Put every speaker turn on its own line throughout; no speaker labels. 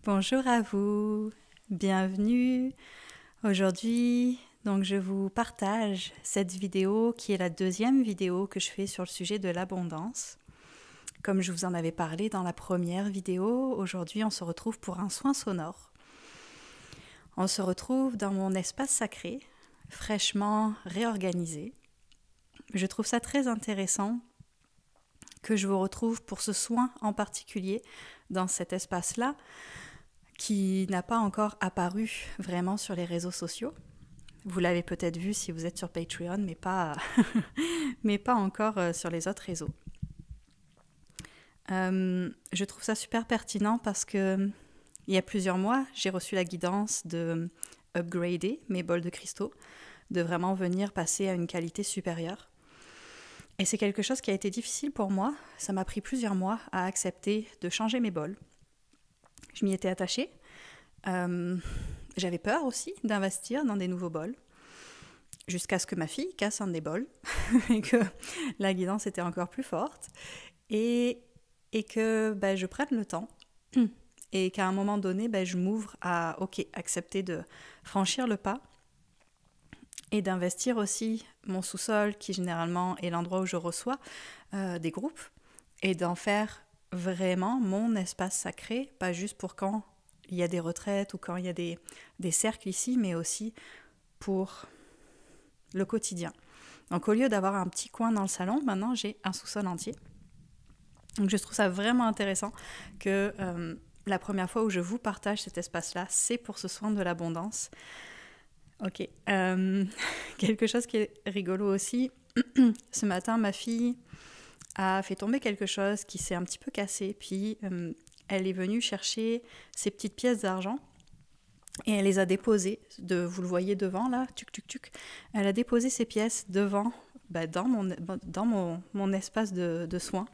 Bonjour à vous, bienvenue. Aujourd'hui, donc je vous partage cette vidéo qui est la deuxième vidéo que je fais sur le sujet de l'abondance. Comme je vous en avais parlé dans la première vidéo, aujourd'hui on se retrouve pour un soin sonore. On se retrouve dans mon espace sacré, fraîchement réorganisé. Je trouve ça très intéressant que je vous retrouve pour ce soin en particulier dans cet espace-là, qui n'a pas encore apparu vraiment sur les réseaux sociaux. Vous l'avez peut-être vu si vous êtes sur Patreon, mais pas encore sur les autres réseaux. Je trouve ça super pertinent parce que il y a plusieurs mois, j'ai reçu la guidance de upgrader mes bols de cristaux, de vraiment venir passer à une qualité supérieure. Et c'est quelque chose qui a été difficile pour moi. Ça m'a pris plusieurs mois à accepter de changer mes bols. Je m'y étais attachée. J'avais peur aussi d'investir dans des nouveaux bols, jusqu'à ce que ma fille casse un des bols et que la guidance était encore plus forte et que je prenne le temps et qu'à un moment donné, je m'ouvre à accepter de franchir le pas et d'investir aussi mon sous-sol, qui généralement est l'endroit où je reçois des groupes, et d'en faire vraiment mon espace sacré, pas juste pour quand il y a des retraites ou quand il y a des cercles ici, mais aussi pour le quotidien. Donc au lieu d'avoir un petit coin dans le salon, maintenant j'ai un sous-sol entier. Donc je trouve ça vraiment intéressant que la première fois où je vous partage cet espace-là, c'est pour ce soin de l'abondance. Ok. Quelque chose qui est rigolo aussi, ce matin ma fille a fait tomber quelque chose qui s'est un petit peu cassé, puis elle est venue chercher ses petites pièces d'argent et elle les a déposées, vous le voyez devant là, tuc tuc tuc, elle a déposé ses pièces devant, dans mon espace de soins.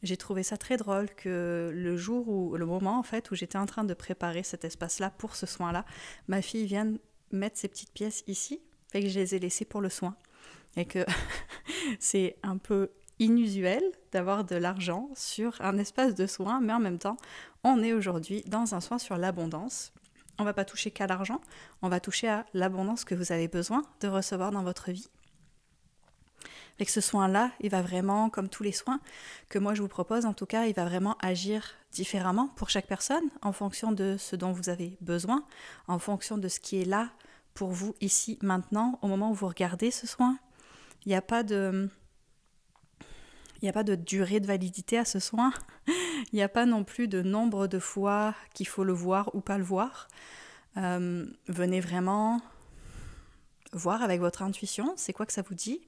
J'ai trouvé ça très drôle que le moment en fait où j'étais en train de préparer cet espace-là pour ce soin-là, ma fille vienne mettre ses petites pièces ici, fait que je les ai laissées pour le soin. Et que c'est un peu inusuel d'avoir de l'argent sur un espace de soins, mais en même temps, on est aujourd'hui dans un soin sur l'abondance. On ne va pas toucher qu'à l'argent, on va toucher à l'abondance que vous avez besoin de recevoir dans votre vie. Et que ce soin-là, il va vraiment, comme tous les soins que moi je vous propose, en tout cas, il va vraiment agir différemment pour chaque personne, en fonction de ce dont vous avez besoin, en fonction de ce qui est là pour vous ici, maintenant, au moment où vous regardez ce soin. Il n'y a pas de durée de validité à ce soin. Il n'y a pas non plus de nombre de fois qu'il faut le voir ou pas le voir. Venez vraiment voir avec votre intuition, c'est quoi que ça vous dit ?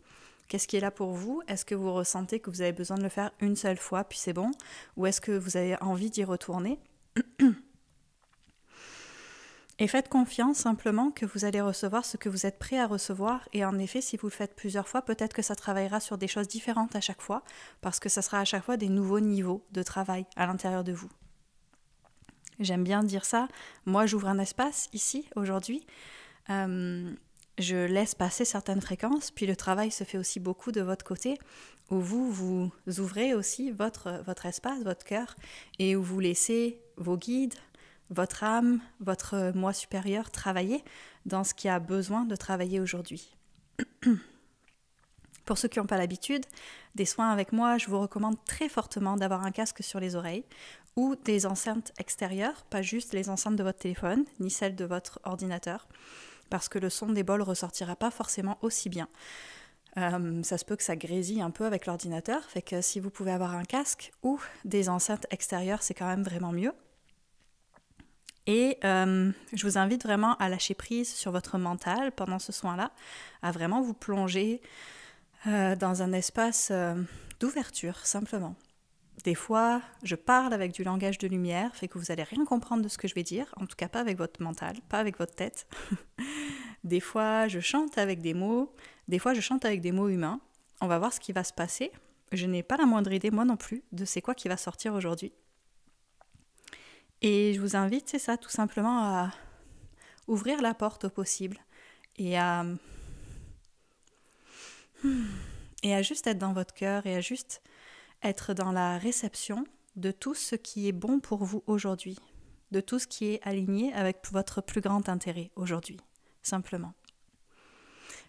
Qu'est-ce qui est là pour vous ? Est-ce que vous ressentez que vous avez besoin de le faire une seule fois, puis c'est bon ? Ou est-ce que vous avez envie d'y retourner ? Et faites confiance simplement que vous allez recevoir ce que vous êtes prêt à recevoir. Et en effet, si vous le faites plusieurs fois, peut-être que ça travaillera sur des choses différentes à chaque fois, parce que ça sera à chaque fois des nouveaux niveaux de travail à l'intérieur de vous. J'aime bien dire ça. Moi, j'ouvre un espace ici, aujourd'hui. Je laisse passer certaines fréquences, puis le travail se fait aussi beaucoup de votre côté, où vous ouvrez aussi votre espace, votre cœur, et où vous laissez vos guides, votre âme, votre moi supérieur travailler dans ce qui a besoin de travailler aujourd'hui. Pour ceux qui n'ont pas l'habitude des soins avec moi, je vous recommande très fortement d'avoir un casque sur les oreilles ou des enceintes extérieures, pas juste les enceintes de votre téléphone, ni celles de votre ordinateur, parce que le son des bols ressortira pas forcément aussi bien. Ça se peut que ça grésille un peu avec l'ordinateur, fait que si vous pouvez avoir un casque ou des enceintes extérieures, c'est quand même vraiment mieux. Et je vous invite vraiment à lâcher prise sur votre mental pendant ce soin-là, à vraiment vous plonger dans un espace d'ouverture, simplement. Des fois, je parle avec du langage de lumière, fait que vous n'allez rien comprendre de ce que je vais dire, en tout cas pas avec votre mental, pas avec votre tête. Des fois, je chante avec des mots, des fois, je chante avec des mots humains. On va voir ce qui va se passer. Je n'ai pas la moindre idée, moi non plus, de c'est quoi qui va sortir aujourd'hui. Et je vous invite, c'est ça, tout simplement à ouvrir la porte au possible et à juste être dans votre cœur et à juste être dans la réception de tout ce qui est bon pour vous aujourd'hui. de tout ce qui est aligné avec votre plus grand intérêt aujourd'hui, simplement.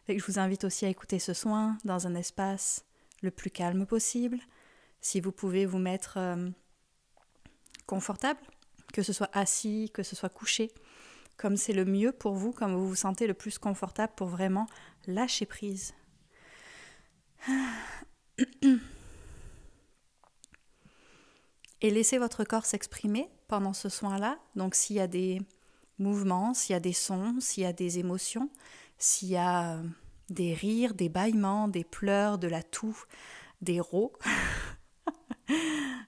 Et je vous invite aussi à écouter ce soin dans un espace le plus calme possible. Si vous pouvez vous mettre confortable, que ce soit assis, que ce soit couché, comme c'est le mieux pour vous, comme vous vous sentez le plus confortable pour vraiment lâcher prise. Et laissez votre corps s'exprimer pendant ce soin-là. Donc s'il y a des mouvements, s'il y a des sons, s'il y a des émotions, s'il y a des rires, des bâillements, des pleurs, de la toux, des rots,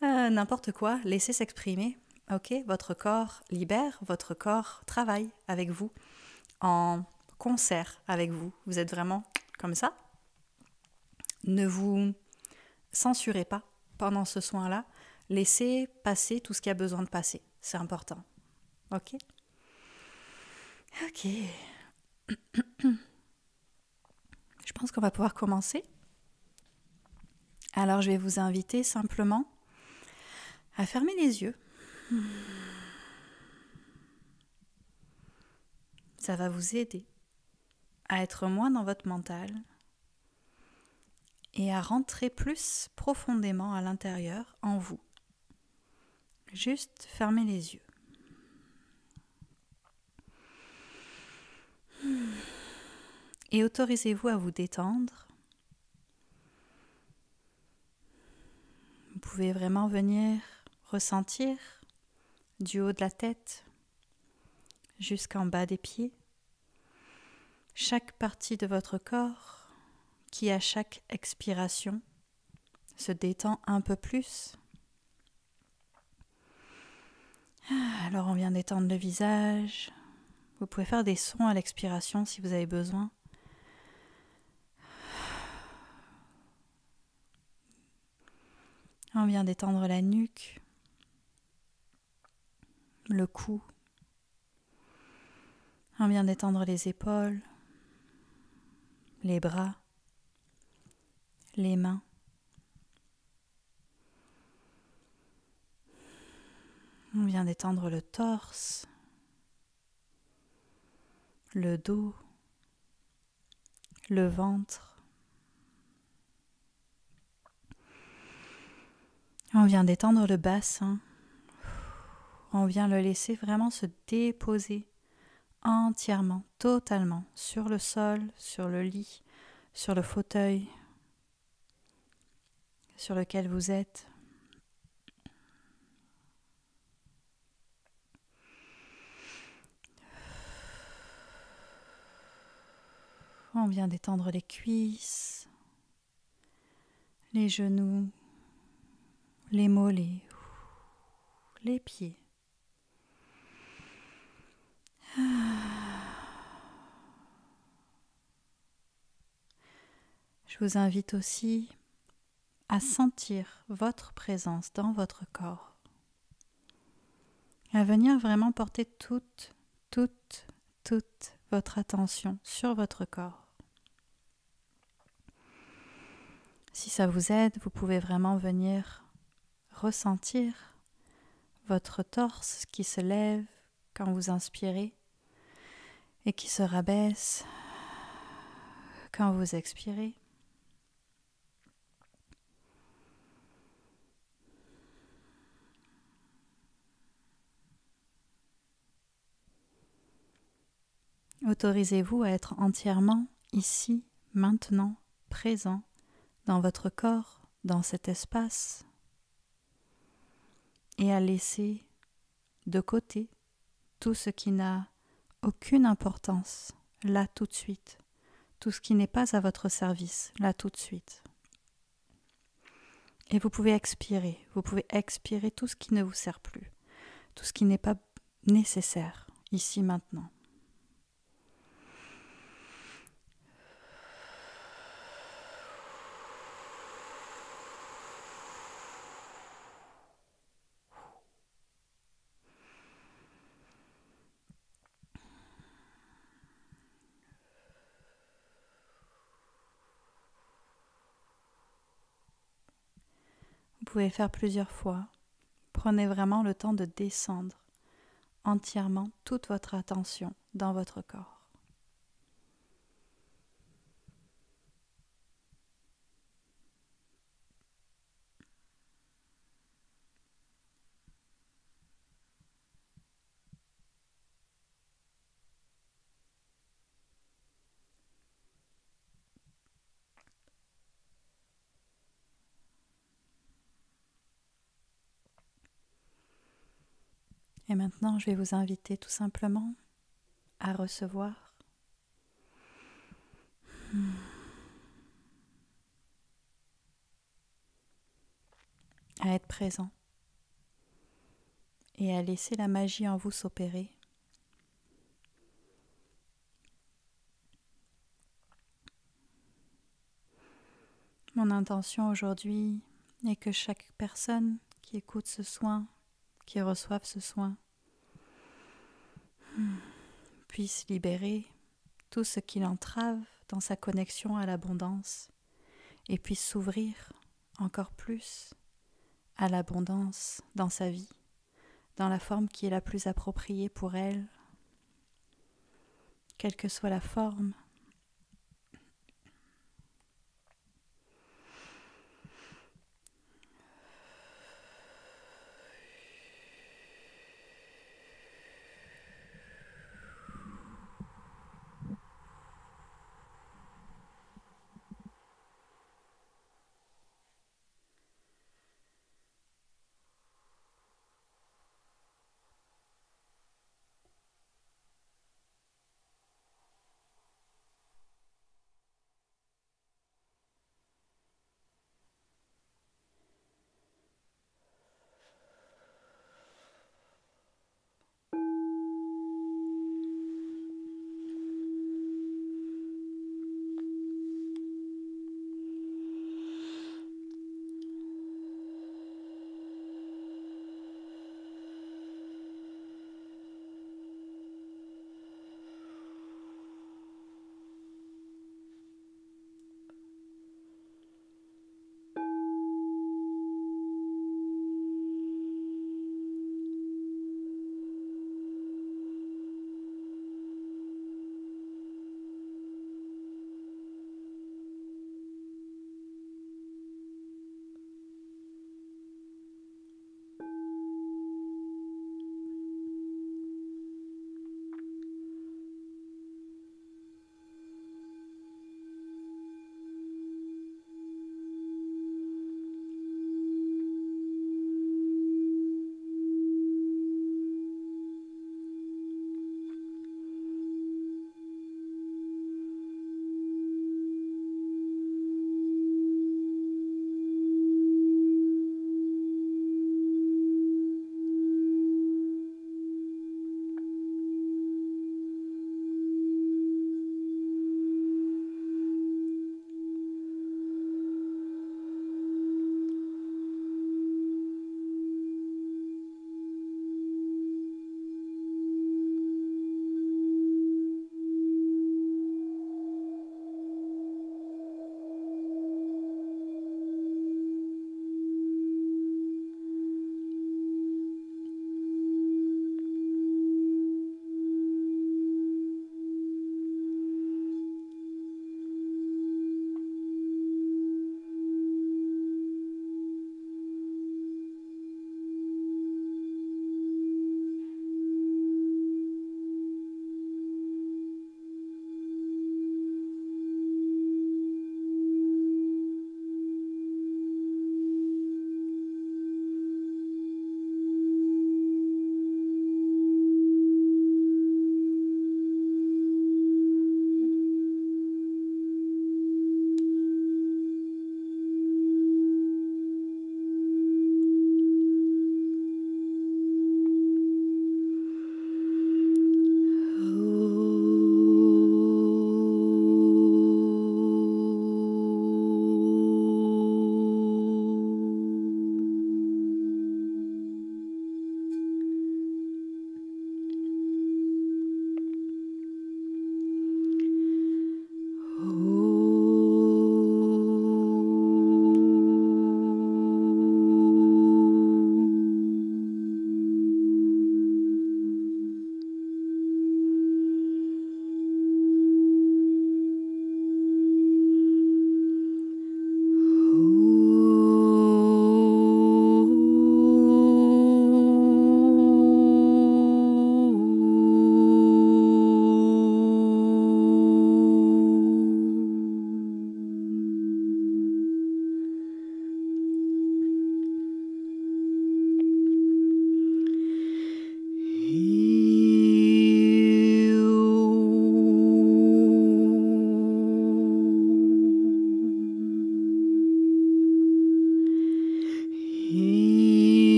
n'importe quoi, laissez s'exprimer. Ok, votre corps libère, votre corps travaille avec vous, en concert avec vous. Vous êtes vraiment comme ça. Ne vous censurez pas pendant ce soin-là. Laissez passer tout ce qui a besoin de passer. C'est important. Ok? Ok. Je pense qu'on va pouvoir commencer. Alors, je vais vous inviter simplement à fermer les yeux. Ça va vous aider à être moins dans votre mental et à rentrer plus profondément à l'intérieur en vous. Juste fermez les yeux. Et autorisez-vous à vous détendre. Vous pouvez vraiment venir ressentir du haut de la tête jusqu'en bas des pieds chaque partie de votre corps qui, à chaque expiration, se détend un peu plus. Alors on vient d'étendre le visage. Vous pouvez faire des sons à l'expiration si vous avez besoin. On vient d'étendre la nuque, le cou. On vient d'étendre les épaules, les bras, les mains. On vient d'étendre le torse, le dos, le ventre. On vient d'étendre le bassin. On vient le laisser vraiment se déposer entièrement, totalement, sur le sol, sur le lit, sur le fauteuil sur lequel vous êtes. On vient d'étendre les cuisses, les genoux, les mollets, les pieds. Je vous invite aussi à sentir votre présence dans votre corps, à venir vraiment porter toute votre attention sur votre corps. Si ça vous aide, vous pouvez vraiment venir ressentir votre torse qui se lève quand vous inspirez et qui se rabaisse quand vous expirez. Autorisez-vous à être entièrement ici, maintenant, présent, dans votre corps, dans cet espace, et à laisser de côté tout ce qui n'a aucune importance, là tout de suite, tout ce qui n'est pas à votre service, là tout de suite. Et vous pouvez expirer tout ce qui ne vous sert plus, tout ce qui n'est pas nécessaire, ici, maintenant. Vous pouvez faire plusieurs fois. Prenez vraiment le temps de descendre entièrement toute votre attention dans votre corps. Et maintenant, je vais vous inviter tout simplement à recevoir à être présent et à laisser la magie en vous s'opérer. Mon intention aujourd'hui est que chaque personne qui écoute ce soin, qui reçoive ce soin, puisse libérer tout ce qui l'entrave dans sa connexion à l'abondance et puisse s'ouvrir encore plus à l'abondance dans sa vie, dans la forme qui est la plus appropriée pour elle, quelle que soit la forme.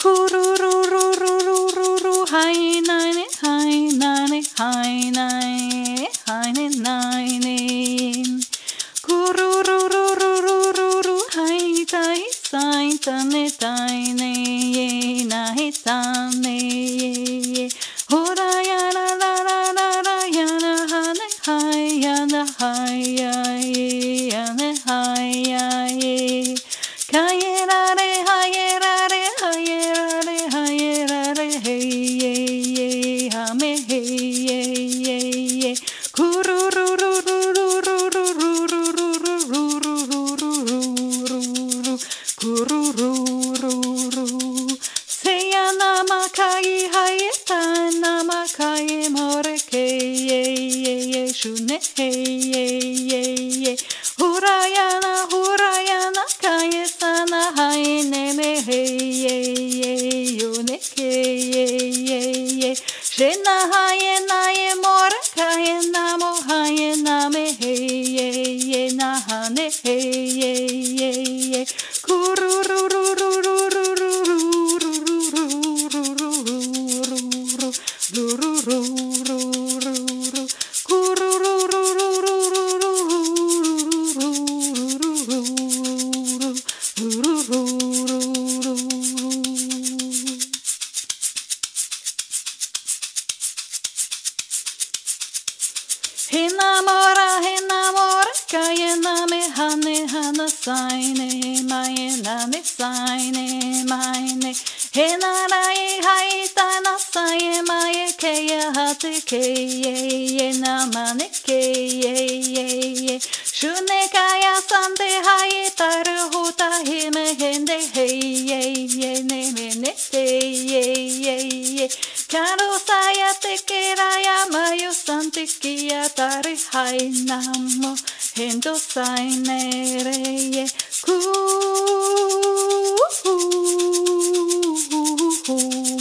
Kururururururu
ye nahi sane ye ora ya la la la la la ya na hane hai ya na hai ya ye ya na hai ya ye kaye ra re haye ra re haye ra re haye ra re hey ye ye ha me hey ye ye ye kuru ru ru ru ru ru ru ru ru ru ru ru ru kuru ru ru ru seya namakai haye ta namakai more ke ye ye ye shune hey ye ye ye hurayana kaye sana haye ne me hey ye ye yo ne ke ye ye ye shena haye na ye more kaye na mo haye na me hey ye ye na hane hey ye ye ye kuru ru ru ru ru ru ru ru ru ru ru ru ru ru ru kuru ru ru ru ru ru Hinamora, kayena me hane hana saine, maena me saine, maine. Hinarai haitana saye maye keye hate keye ye namane keye ye ye. Shune kaya sande haitaru huta hime hende hey ye ye ne me ne te ye ye ye. Karo saya te keraya mayo sante kia tare hai namo hendo saine re ye ku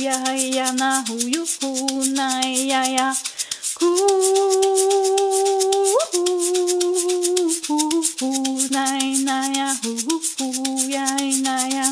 ya ya na hu yu hu na ya ya ku na ya hu ya na ya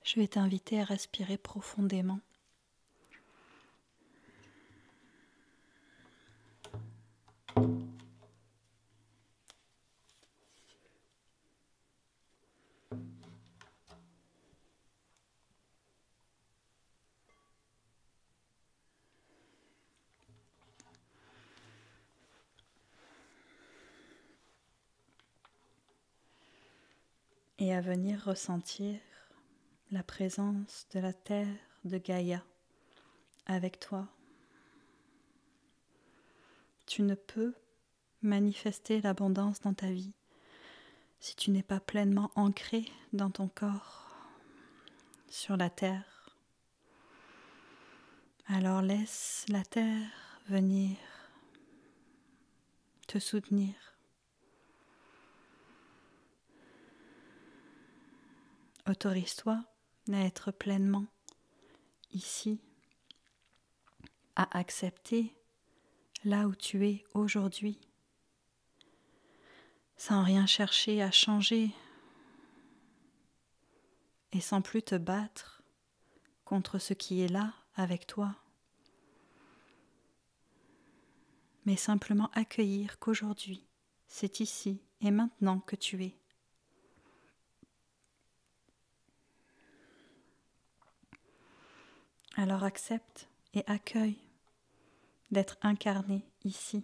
Je vais t'inviter à respirer profondément. Et à venir ressentir la présence de la terre de Gaïa avec toi. Tu ne peux manifester l'abondance dans ta vie si tu n'es pas pleinement ancré dans ton corps, sur la terre. Alors laisse la terre venir te soutenir. Autorise-toi à être pleinement ici, à accepter là où tu es aujourd'hui, sans rien chercher à changer et sans plus te battre contre ce qui est là avec toi, mais simplement accueillir qu'aujourd'hui, c'est ici et maintenant que tu es. Alors accepte et accueille d'être incarné ici.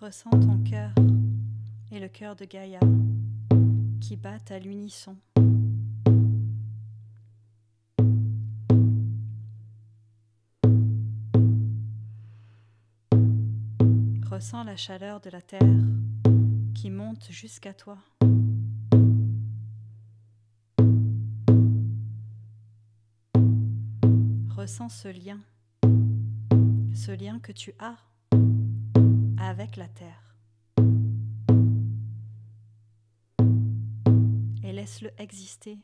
Ressens ton cœur et le cœur de Gaïa qui battent à l'unisson. Ressens la chaleur de la terre qui monte jusqu'à toi. Ressens ce lien que tu as avec la terre. Et laisse-le exister.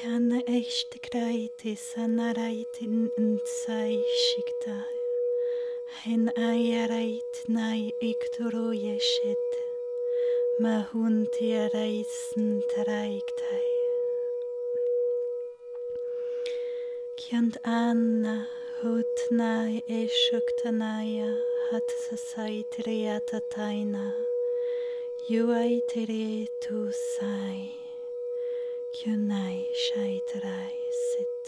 Yana eshtikraiti sanaraitin insai shikta. Hen ayarait nai iktoro yeshet. Mahunti araisen taraiktai. Kyant anna hutnai eshuktanaya hatsasaitriatataina. Yuaitere tu sai. Kyunai shaitrai sit.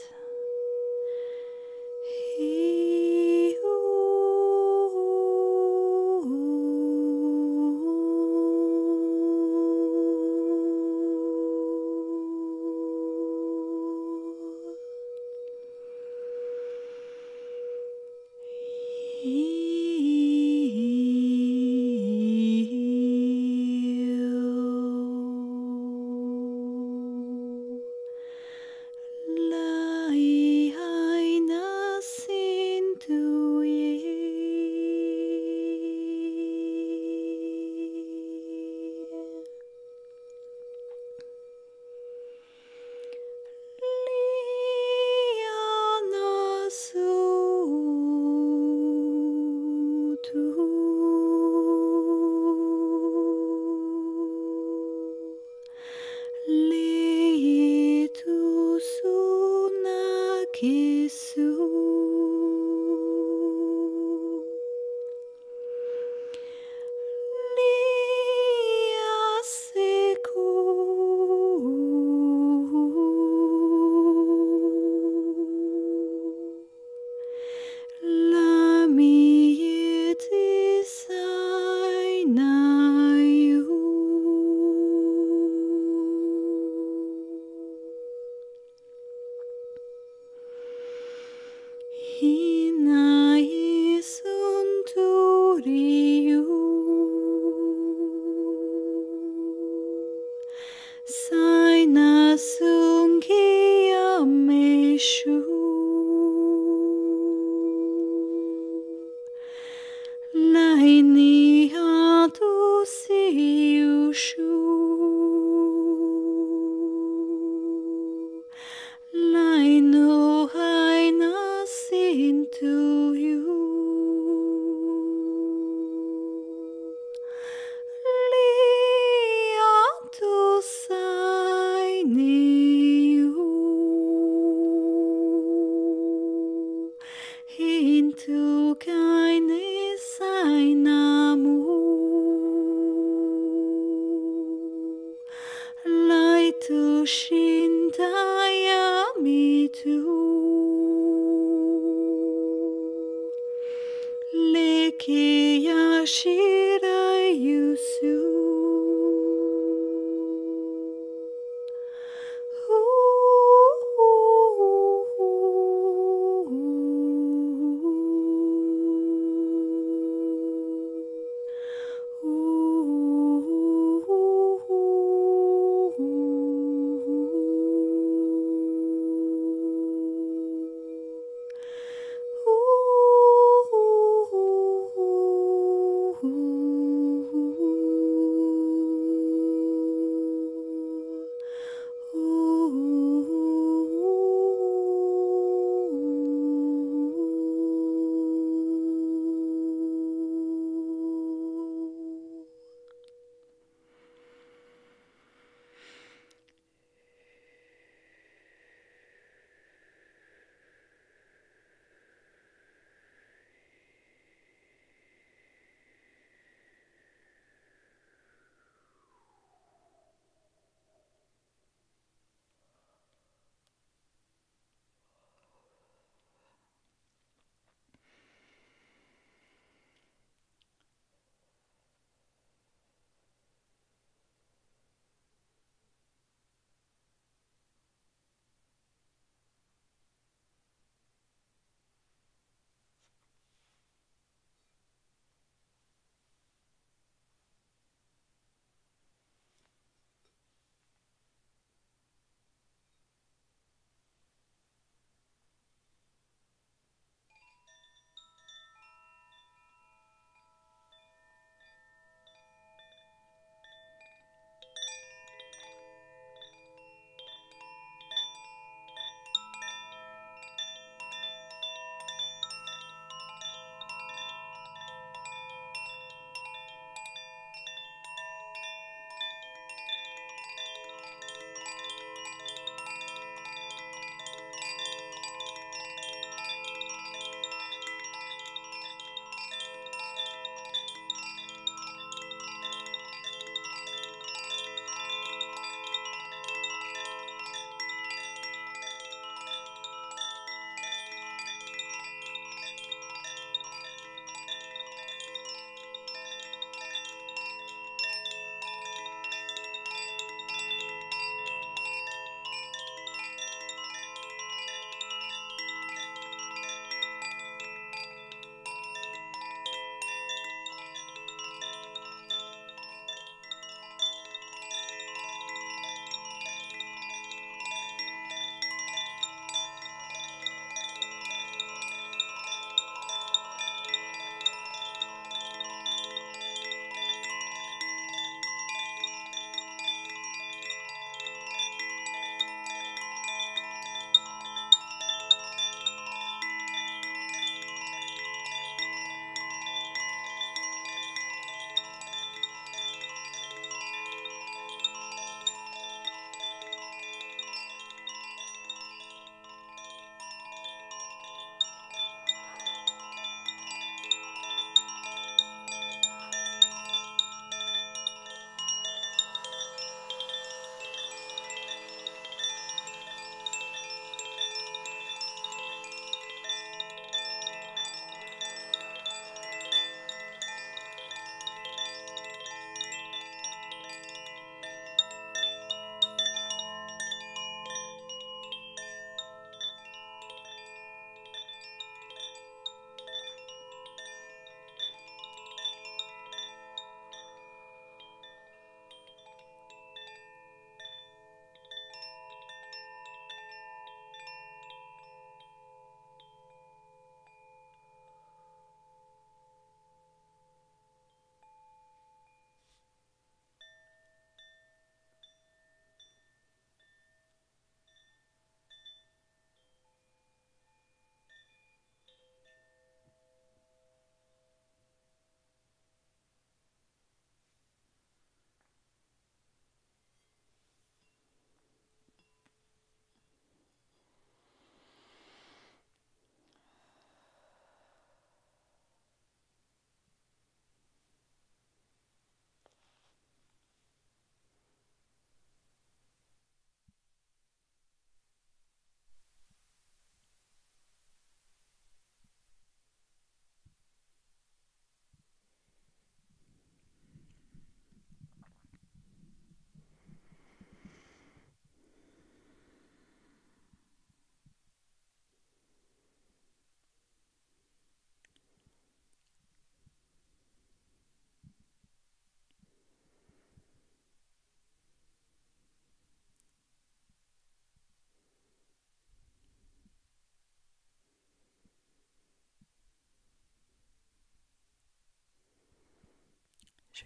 Saina sungia meshu Laini hatu siushu Laino haina sintu you Into kindness I namu Light to shintaya me too Leki yashira yusu Ooh.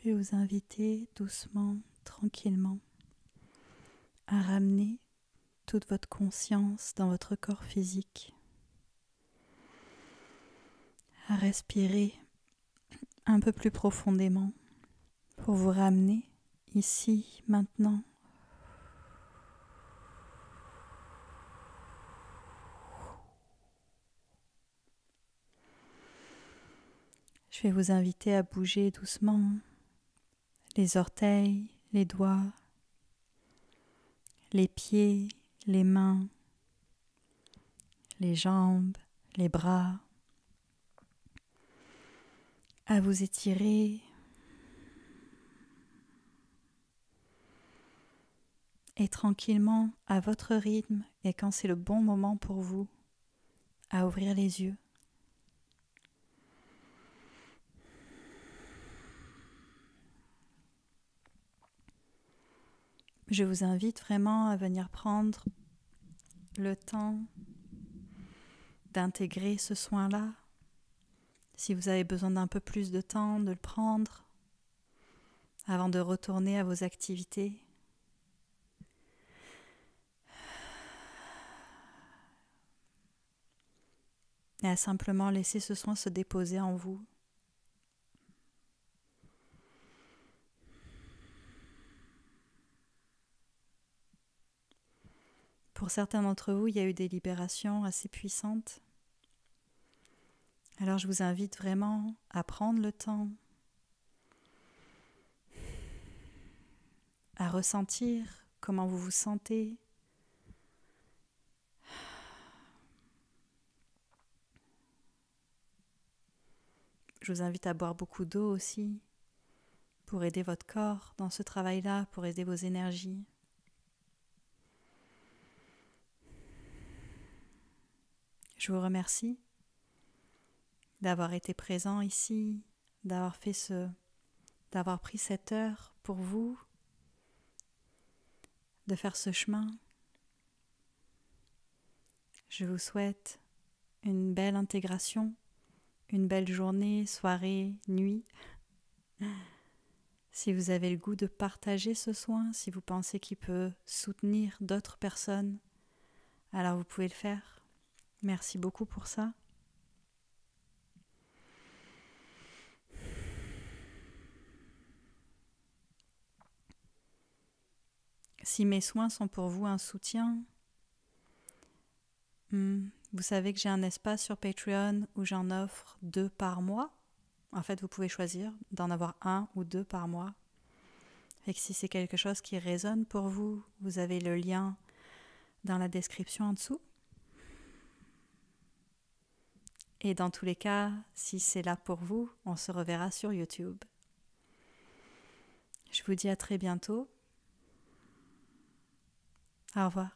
Je vais vous inviter doucement, tranquillement, à ramener toute votre conscience dans votre corps physique, à respirer un peu plus profondément pour vous ramener ici, maintenant. Je vais vous inviter à bouger doucement les orteils, les doigts, les pieds, les mains, les jambes, les bras, à vous étirer et tranquillement, à votre rythme et quand c'est le bon moment pour vous, à ouvrir les yeux. Je vous invite vraiment à venir prendre le temps d'intégrer ce soin-là. Si vous avez besoin d'un peu plus de temps, de le prendre avant de retourner à vos activités. Et à simplement laisser ce soin se déposer en vous. Pour certains d'entre vous, il y a eu des libérations assez puissantes. Alors je vous invite vraiment à prendre le temps, à ressentir comment vous vous sentez. Je vous invite à boire beaucoup d'eau aussi pour aider votre corps dans ce travail-là, pour aider vos énergies. Je vous remercie d'avoir été présent ici, d'avoir pris cette heure pour vous, de faire ce chemin. Je vous souhaite une belle intégration, une belle journée, soirée, nuit. Si vous avez le goût de partager ce soin, si vous pensez qu'il peut soutenir d'autres personnes, alors vous pouvez le faire. Merci beaucoup pour ça. Si mes soins sont pour vous un soutien, vous savez que j'ai un espace sur Patreon où j'en offre 2 par mois. En fait, vous pouvez choisir d'en avoir 1 ou 2 par mois. Et que si c'est quelque chose qui résonne pour vous, vous avez le lien dans la description en dessous. Et dans tous les cas, si c'est là pour vous, on se reverra sur YouTube. Je vous dis à très bientôt. Au revoir.